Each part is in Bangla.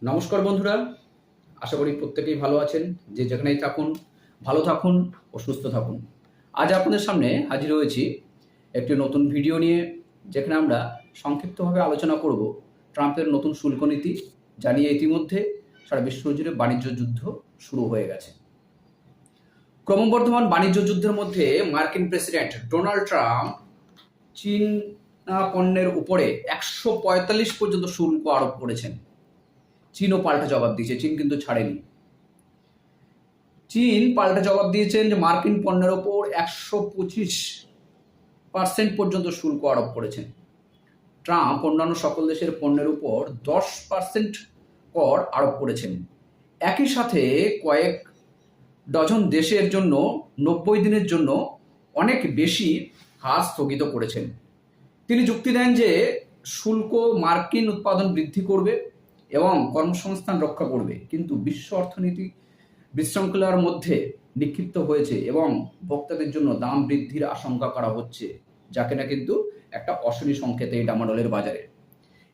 নমস্কার বন্ধুরা, আশা করি প্রত্যেকেই ভালো আছেন। যে যেখানেই থাকুন ভালো থাকুন ও সুস্থ থাকুন। আজ আপনাদের সামনে হাজির হয়েছি একটি নতুন ভিডিও নিয়ে, যেখানে আমরা সংক্ষিপ্তভাবে আলোচনা করব ট্রাম্পের নতুন শুল্ক নীতি, যা নিয়ে ইতিমধ্যে সারা বিশ্ব জুড়ে বাণিজ্য যুদ্ধ শুরু হয়ে গেছে। ক্রমবর্ধমান বাণিজ্য যুদ্ধের মধ্যে মার্কিন প্রেসিডেন্ট ডোনাল্ড ট্রাম্প চীন পণ্যের উপরে 145 পর্যন্ত শুল্ক আরোপ করেছেন। চীনও পাল্টা জবাব দিয়েছে, চীন কিন্তু ছাড়েনি। চীন পাল্টা জবাব দিয়েছেন যে মার্কিন পণ্যের ওপর 125% পর্যন্ত শুল্ক আরোপ করেছেন। ট্রাম্প অন্যান্য সকল দেশের পণ্যের উপর 10% কর আরোপ করেছেন। একই সাথে কয়েক ডজন দেশের জন্য 90 দিনের জন্য অনেক বেশি হার স্থগিত করেছেন। তিনি যুক্তি দেন যে শুল্ক মার্কিন উৎপাদন বৃদ্ধি করবে এবং কর্মসংস্থান রক্ষা করবে, কিন্তু বিশ্ব অর্থনীতি বিশৃঙ্খলার মধ্যে নিক্ষিপ্ত হয়েছে এবং ভোক্তাদের জন্য দাম বৃদ্ধির আশঙ্কা করা হচ্ছে, যা কিনা কিন্তু একটা অশনি সংকেত এই ডামাডোলের বাজারে।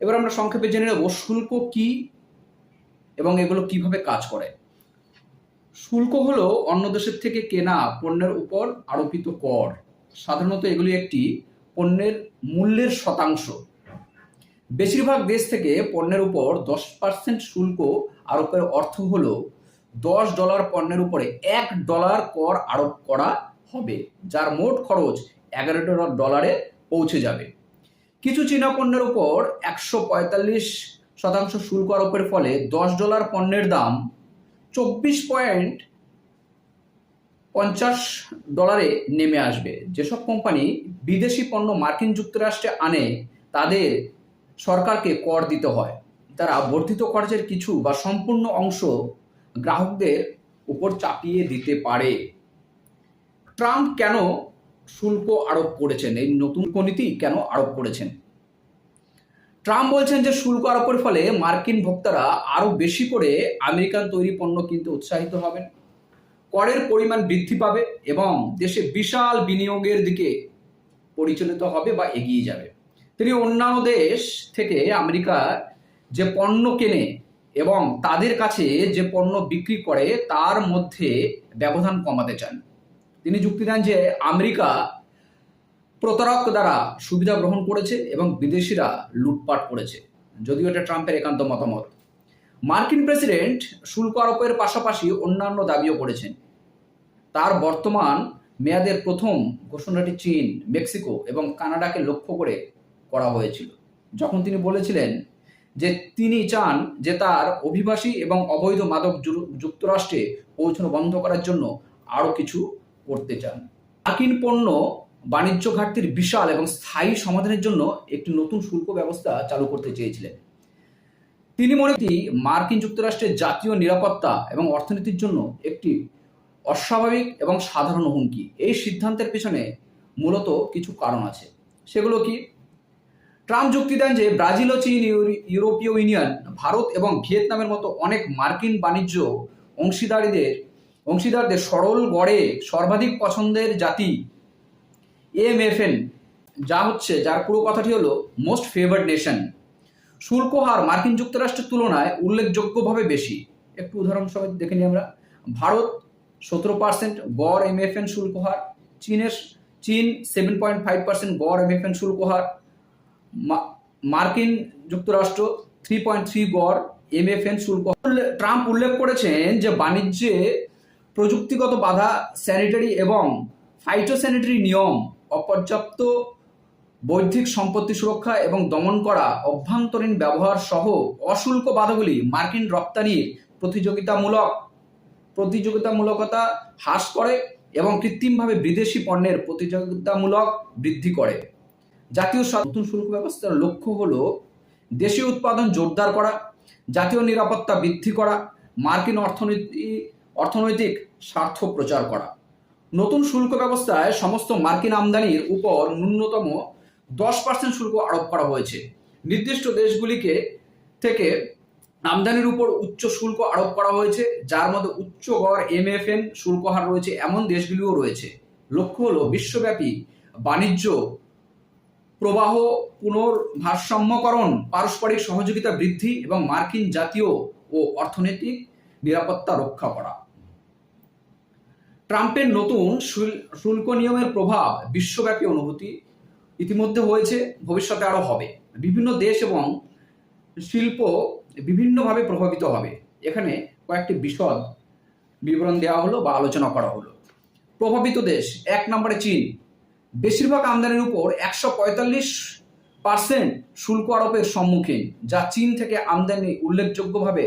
এবার আমরা সংক্ষেপে জেনে নেব শুল্ক কি এবং এগুলো কিভাবে কাজ করে। শুল্ক হলো অন্য দেশের থেকে কেনা পণ্যের উপর আরোপিত কর। সাধারণত এগুলি একটি পণ্যের মূল্যের শতাংশ। বেশিরভাগ দেশ থেকে পণ্যের উপর 10% শুল্ক আরোপের অর্থ হলো $10 পণ্যের উপরে $1 কর আরোপ করা হবে, যার মোট খরচ $11 পৌঁছে যাবে। কিছু চীনা পণ্যের উপর 145% শুল্ক আরোপের ফলে $10 পণ্যের দাম $24.50 নেমে আসবে। যেসব কোম্পানি বিদেশি পণ্য মার্কিন যুক্তরাষ্ট্রে আনে, তাদের সরকারকে কর দিতে হয়। তারা বর্ধিত খরচের কিছু বা সম্পূর্ণ অংশ গ্রাহকদের উপর চাপিয়ে দিতে পারে। ট্রাম্প কেন শুল্ক আরোপ করেছেন? এই নতুন নীতি কেন আরোপ করেছেন? ট্রাম্প বলছেন যে শুল্ক আরোপের ফলে মার্কিন ভোক্তারা আরো বেশি করে আমেরিকান তৈরি পণ্য কিনতে উৎসাহিত হবেন, করের পরিমাণ বৃদ্ধি পাবে এবং দেশে বিশাল বিনিয়োগের দিকে পরিচালিত হবে বা এগিয়ে যাবে। তিনি অন্যান্য দেশ থেকে আমেরিকা যে পণ্য কেনে এবং তাদের কাছে যে পণ্য বিক্রি করে তার মধ্যে ব্যবধান কমাতে চান। তিনি যুক্তি দেন যে আমেরিকা প্রতারক দ্বারা সুবিধা গ্রহণ করেছে এবং বিদেশিরা লুটপাট করেছে, যদিও এটা ট্রাম্পের একান্ত মতামত। মার্কিন প্রেসিডেন্ট শুল্ক আরোপের পাশাপাশি অন্যান্য দাবিও করেছেন। তার বর্তমান মেয়াদের প্রথম ঘোষণাটি চীন, মেক্সিকো এবং কানাডাকে লক্ষ্য করে করা হয়েছিল, যখন তিনি বলেছিলেন যে তিনি চান যে তার অভিবাসী এবং অবৈধ মাদক যুক্তরাষ্ট্রে পৌঁছানো বন্ধ করার জন্য আরও কিছু করতে চান। মার্কিন পণ্য বাণিজ্য ঘাটতির বিশাল এবং স্থায়ী সমাধানের জন্য একটি নতুন শুল্ক ব্যবস্থা চালু করতে চেয়েছিলেন। তিনি মনে করেন মার্কিন যুক্তরাষ্ট্রের জাতীয় নিরাপত্তা এবং অর্থনীতির জন্য একটি অস্বাভাবিক এবং সাধারণ হুমকি। এই সিদ্ধান্তের পিছনে মূলত কিছু কারণ আছে। সেগুলো কি? ট্রাম্প যুক্তি দেন যে ব্রাজিল ও চীন, ইউরোপীয় ইউনিয়ন, ভারত এবং ভিয়েতনামের মতো অনেক মার্কিন বাণিজ্য অংশীদারদের সরল গড়ে সর্বাধিক পছন্দের জাতি এমএফএন, যার পুরো কথাটি হলো মোস্ট ফেভার্ড নেশন। শুল্ক হার মার্কিন যুক্তরাষ্ট্রের তুলনায় উল্লেখযোগ্যভাবে বেশি। একটু উদাহরণসহ দেখে নিই আমরা। ভারত 17% গড় এমএফএন শুল্ক হার, চীন 7.5% গড় এমএফএন শুল্ক হার, মার্কিন যুক্তরাষ্ট্র 3.3 গড় এমএফএন শুল্ক। ট্রাম্প উল্লেখ করেছেন যে বাণিজ্যে প্রযুক্তিগত বাধা, স্যানিটারি এবং ফাইটোস্যানিটারি নিয়ম, অপর্যাপ্ত বৌদ্ধিক সম্পত্তি সুরক্ষা এবং দমন করা অভ্যন্তরীণ ব্যবহার সহ অশুল্ক বাধাগুলি মার্কিন রপ্তানির প্রতিযোগিতামূলকতা হ্রাস করে এবং কৃত্রিমভাবে বিদেশি পণ্যের প্রতিযোগিতামূলক বৃদ্ধি করে। জাতীয় নতুন শুল্ক ব্যবস্থার লক্ষ্য হলো দেশীয় উৎপাদন জোরদার করা, জাতীয় নিরাপত্তা বৃদ্ধি করা, মার্কিন অর্থনৈতিক স্বার্থ প্রচার করা। নতুন শুল্ক ব্যবস্থায় সমস্ত মার্কিন আমদানির উপর ন্যূনতম 10% শুল্ক আরোপ করা হয়েছে। নির্দিষ্ট দেশগুলিকে থেকে আমদানির উপর উচ্চ শুল্ক আরোপ করা হয়েছে, যার মধ্যে উচ্চ গড় এমএফএন শুল্ক হার রয়েছে এমন দেশগুলিও রয়েছে। লক্ষ্য হলো বিশ্বব্যাপী বাণিজ্য প্রবাহ পুনর্ভারসাম্যকরণ, পারস্পরিক সহযোগিতা বৃদ্ধি এবং মার্কিন জাতীয় ও অর্থনৈতিক নিরাপত্তা রক্ষা করা। ট্রাম্পের নতুন শুল্ক নিয়মের প্রভাব বিশ্বব্যাপী অনুভূতি ইতিমধ্যে হয়েছে, ভবিষ্যতে আরও হবে। বিভিন্ন দেশ এবং শিল্প বিভিন্নভাবে প্রভাবিত হবে। এখানে কয়েকটি বিশদ বিবরণ দেওয়া হলো বা আলোচনা করা হলো। প্রভাবিত দেশ, 1 নম্বরে চীন। বেশিরভাগ আমদানির উপর 145% শুল্ক আরোপের সম্মুখীন, যা চীন থেকে আমদানি উল্লেখযোগ্যভাবে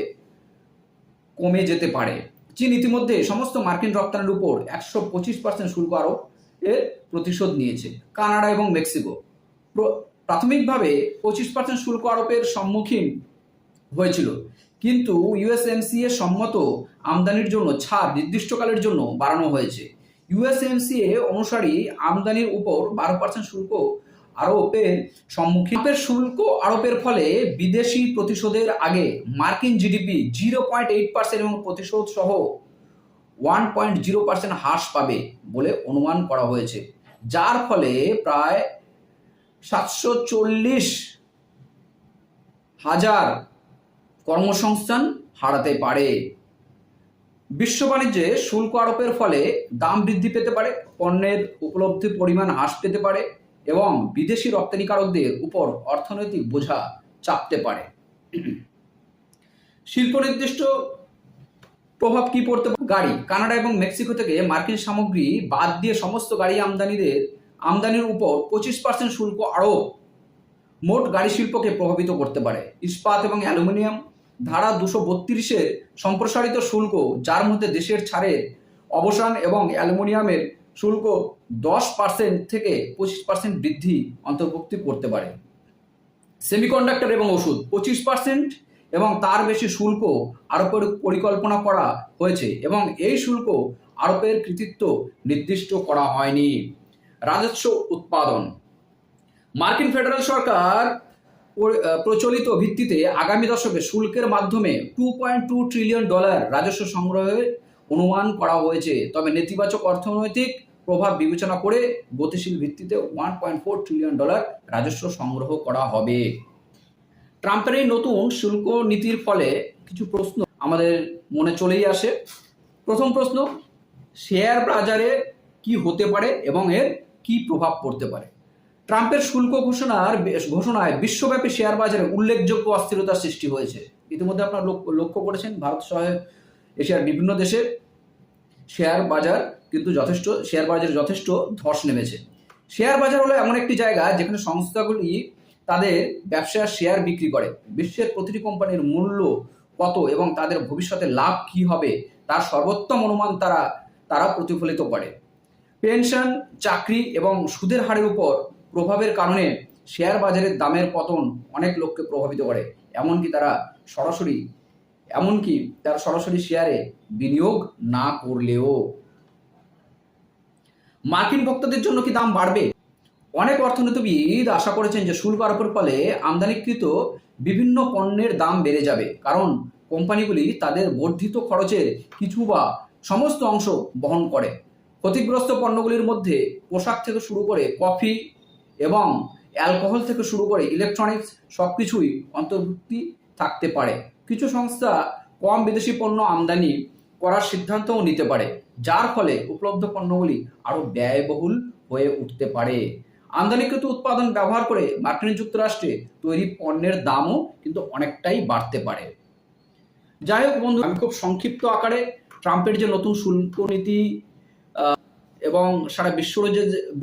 কমে যেতে পারে। চীন ইতিমধ্যে সমস্ত মার্কিন রপ্তানির উপর 125% শুল্ক আরোপ এর প্রতিশোধ নিয়েছে। কানাডা এবং মেক্সিকো প্রাথমিকভাবে 25% শুল্ক আরোপের সম্মুখীন হয়েছিল, কিন্তু ইউএসএমসিএ সম্মত আমদানির জন্য ছাড় নির্দিষ্টকালের জন্য বাড়ানো হয়েছে। ইউএসএমসিএ অনুসারী আমদানির উপর 12% শুল্ক আরোপের সম্মুখীন। শুল্ক আরোপের ফলে বিদেশি প্রতিশোধের আগে মার্কিন জিডিপি 0.8% এবং প্রতিশোধ সহ 1.0% হ্রাস পাবে বলে অনুমান করা হয়েছে, যার ফলে প্রায় 740,000 কর্মসংস্থান হারাতে পারে। বিশ্ব বাণিজ্যে শুল্ক আরোপের ফলে দাম বৃদ্ধি পেতে পারে, পণ্যের উপলব্ধ পরিমাণ হ্রাস পেতে পারে এবং বিদেশি রপ্তানিকারকদের উপর অর্থনৈতিক বোঝা চাপতে পারে। শিল্প নির্দিষ্ট প্রভাব কি পড়তে পারে? গাড়ি, কানাডা এবং মেক্সিকো থেকে মার্কিন সামগ্রী বাদ দিয়ে সমস্ত গাড়ি আমদানির উপর 25% শুল্ক আরোপ মোট গাড়ি শিল্পকে প্রভাবিত করতে পারে। ইস্পাত এবং অ্যালুমিনিয়াম, ধারা 232-এর সম্প্রসারিত শুল্ক, যার মধ্যে দেশের ছাড়ের অবসান এবং অ্যালুমিনিয়ামের শুল্ক 10% থেকে 25% বৃদ্ধি অন্তর্ভুক্তি করতে পারে। সেমিকন্ডাক্টর এবং ওষুধ 25% এবং তার বেশি শুল্ক আরোপের পরিকল্পনা করা হয়েছে এবং এই শুল্ক আরোপের কৃতিত্ব নির্দিষ্ট করা হয়নি। রাজস্ব উৎপাদন, মার্কিন ফেডারেল সরকার প্রচলিত ভিত্তিতে আগামী দশকে শুল্কের মাধ্যমে $2.2 ট্রিলিয়ন রাজস্ব সংগ্রহের অনুমান করা হয়েছে, তবে নেতিবাচক অর্থনৈতিক প্রভাব বিবেচনা করে গতিশীল ভিত্তিতে $1.4 ট্রিলিয়ন রাজস্ব সংগ্রহ করা হবে। ট্রাম্পের এই নতুন শুল্ক নীতির ফলে কিছু প্রশ্ন আমাদের মনে চলেই আসে। প্রথম প্রশ্ন, শেয়ার বাজারে কি হতে পারে এবং এর কি প্রভাব পড়তে পারে? ট্রাম্পের শুল্ক ঘোষণায় বিশ্বব্যাপী শেয়ার বাজারে উল্লেখযোগ্য অস্থিরতার সৃষ্টি হয়েছে। ইতিমধ্যে আপনারা লক্ষ্য করেছেন, ভারত সহ এশিয়ার বিভিন্ন দেশে শেয়ার বাজারে যথেষ্ট ধস নেমেছে। শেয়ার বাজার হলো এমন একটি জায়গা যেখানে সংস্থাগুলি তাদের ব্যবসার শেয়ার বিক্রি করে। বিশ্বের প্রতিটি কোম্পানির মূল্য কত এবং তাদের ভবিষ্যতে লাভ কি হবে তার সর্বোত্তম অনুমান তারা প্রতিফলিত করে। পেনশন, চাকরি এবং সুদের হারের উপর প্রভাবের কারণে শেয়ার বাজারের দামের পতন অনেক লোককে প্রভাবিত করে, এমনকি তারা সরাসরি শেয়ারে বিনিয়োগ না করলেও। মার্কিন ভোক্তাদের জন্য কি দাম বাড়বে? অনেক অর্থনীতিবিদ আশা করেছেন যে শুল্ক আরোপের ফলে আমদানিকৃত বিভিন্ন পণ্যের দাম বেড়ে যাবে, কারণ কোম্পানিগুলি তাদের বর্ধিত খরচের কিছু বা সমস্ত অংশ বহন করে। ক্ষতিগ্রস্ত পণ্যগুলির মধ্যে পোশাক থেকে শুরু করে কফি এবং অ্যালকোহল থেকে শুরু করে ইলেকট্রনিক্স সবকিছুই অন্তর্ভুক্তি থাকতে পারে। কিছু সংস্থা কম বিদেশি পণ্য আমদানি করার সিদ্ধান্তও নিতে পারে, যার ফলে উপলব্ধ পণ্যগুলি আরও ব্যয়বহুল হয়ে উঠতে পারে। আমদানিকৃত উৎপাদন ব্যবহার করে মার্কিন যুক্তরাষ্ট্রে তৈরি পণ্যের দামও কিন্তু অনেকটাই বাড়তে পারে। যাই হোক বন্ধু, আমি খুব সংক্ষিপ্ত আকারে ট্রাম্পের যে নতুন শুল্ক নীতি এবং সারা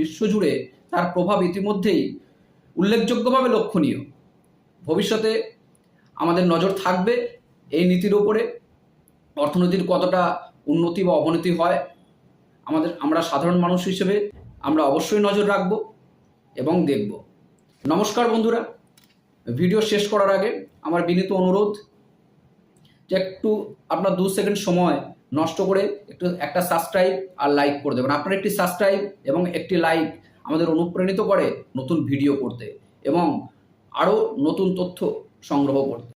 বিশ্বজুড়ে তার প্রভাব ইতিমধ্যেই উল্লেখযোগ্যভাবে লক্ষণীয়। ভবিষ্যতে আমাদের নজর থাকবে এই নীতির উপরে, অর্থনীতির কতটা উন্নতি বা অবনতি হয় আমরা সাধারণ মানুষ হিসেবে আমরা অবশ্যই নজর রাখব এবং দেখব। নমস্কার বন্ধুরা, ভিডিও শেষ করার আগে আমার বিনীত অনুরোধ যে একটু আপনার 2 সেকেন্ড সময় নষ্ট করে একটা সাবস্ক্রাইব আর লাইক করে দেবেন। আপনার একটি সাবস্ক্রাইব এবং একটি লাইক আমাদের অনুপ্রাণিত করে নতুন ভিডিও করতে এবং আরও নতুন তথ্য সংগ্রহ করতে।